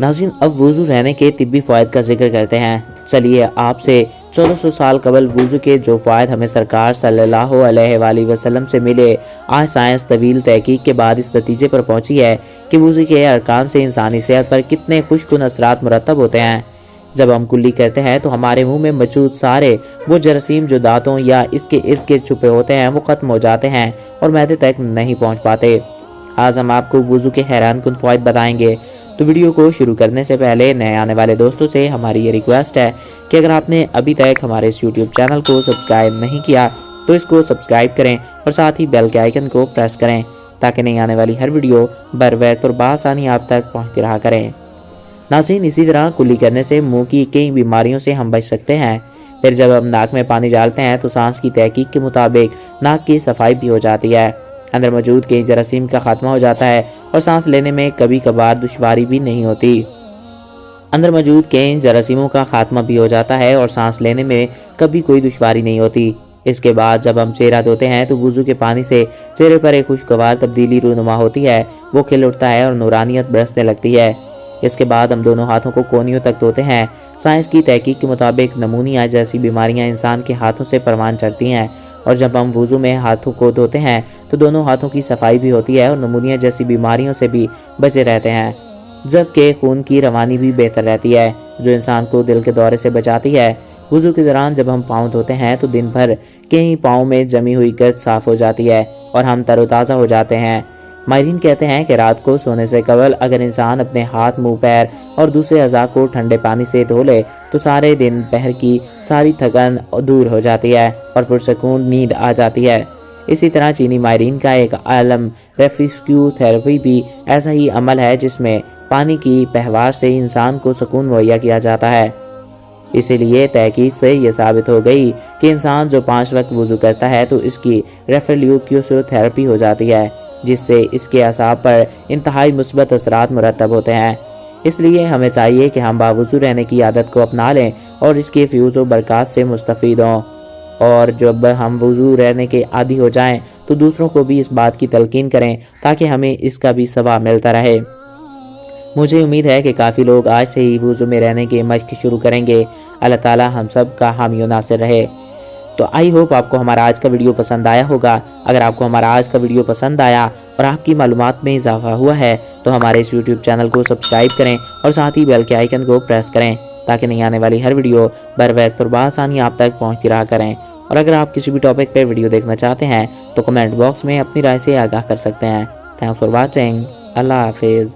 नाज़रीन, अब वुज़ू रहने के तिब्बी फ़वाइद का जिक्र करते हैं। चलिए आपसे 1400 साल कबल वुज़ू के जो फ़वाइद हमें सरकार सल्लल्लाहु अलैहि वसल्लम से मिले, आज साइंस तवील तहकीक के बाद इस नतीजे पर पहुंची है कि वुज़ू के अरकान से इंसानी सेहत पर कितने खुशकुन असरात मुरतब होते हैं। जब हम कुल्ली करते हैं तो हमारे मुंह में मौजूद सारे वो जरासीम जो दांतों या इसके इर्द गिर्द छुपे होते हैं वो ख़त्म हो जाते हैं और मैदे तक नहीं पहुंच पाते। आज हम आपको वुज़ू के हैरान कुन फ़वाइद बताएंगे। तो वीडियो को शुरू करने से पहले नए आने वाले दोस्तों से हमारी ये रिक्वेस्ट है कि अगर आपने अभी तक हमारे इस यूट्यूब चैनल को सब्सक्राइब नहीं किया तो इसको सब्सक्राइब करें और साथ ही बेल के आइकन को प्रेस करें ताकि नई आने वाली हर वीडियो बर वक्त और बआसानी आप तक पहुँचती रहा करें। नाज़रीन, इसी तरह कुल्ली करने से मुंह की कई बीमारियों से हम बच सकते हैं। फिर जब हम नाक में पानी डालते हैं तो सांस की तहकीक के मुताबिक नाक की सफाई भी हो जाती है, अंदर मौजूद कई जरासीम का खात्मा हो जाता है और सांस लेने में कभी कभार दुश्वारी भी नहीं होती। अंदर मौजूद कई जरासीमों का खात्मा भी हो जाता है और सांस लेने में कभी कोई दुश्वारी नहीं होती। इसके बाद जब हम चेहरा धोते हैं तो वुज़ू के पानी से चेहरे पर एक खुशगवार तब्दीली रूनुमा होती है, वो खिल उठता है और नूरानियत बरसने लगती है। इसके बाद हम दोनों हाथों को कोहनियों तक धोते हैं। साइंस की तहकीक के मुताबिक नमूनिया जैसी बीमारियां इंसान के हाथों से परवान चढ़ती हैं और जब हम वुज़ू में हाथों को धोते हैं तो दोनों हाथों की सफाई भी होती है और नमूनिया जैसी बीमारियों से भी बचे रहते हैं, जबकि खून की रवानी भी बेहतर रहती है जो इंसान को दिल के दौरे से बचाती है। वुज़ू के दौरान जब हम पाँव धोते हैं तो दिन भर कहीं पाँव में जमी हुई गर्द साफ़ हो जाती है और हम तरोताज़ा हो जाते हैं। माहिरीन कहते हैं कि रात को सोने से कबल अगर इंसान अपने हाथ, मुंह, पैर और दूसरे अज़ा को ठंडे पानी से धो ले तो सारे दिन भर की सारी थकान दूर हो जाती है और पुरसकून नींद आ जाती है। इसी तरह चीनी माहिरीन का एक आलम रेस्क्यू थेरेपी भी ऐसा ही अमल है जिसमें पानी की पहवार से इंसान को सुकून मुहैया किया जाता है। इसीलिए तहकीक से यह साबित हो गई कि इंसान जो 5 वक्त वुज़ू करता है तो इसकी रेफ्लुक्सो थेरेपी हो जाती है, जिससे इसके असाब पर इंतहाई मुस्बत असरात मुरतब होते हैं। इसलिए हमें चाहिए कि हम बावुज़ू रहने की आदत को अपना लें और इसके फ्यूज़ व बरक़ात से मुस्तफ़ीद हों, और जब हम वुज़ू रहने के आदी हो जाएं तो दूसरों को भी इस बात की तलकीन करें ताकि हमें इसका भी सवाब मिलता रहे। मुझे उम्मीद है कि काफ़ी लोग आज से ही वुज़ू में रहने की मशक़ शुरू करेंगे। अल्लाह ताला हम सब का हामी व नासिर रहे। तो आई होप आपको हमारा आज का वीडियो पसंद आया होगा। अगर आपको हमारा आज का वीडियो पसंद आया और आपकी मालूमात में इजाफा हुआ है तो हमारे इस यूट्यूब चैनल को सब्सक्राइब करें और साथ ही बेल के आइकन को प्रेस करें ताकि नहीं आने वाली हर वीडियो बर वक्त और बआसानी आप तक पहुँचती रहा करें। और अगर आप किसी भी टॉपिक पर वीडियो देखना चाहते हैं तो कमेंट बॉक्स में अपनी राय से आगाह कर सकते हैं। Thanks for watching. अल्लाह हाफिज़।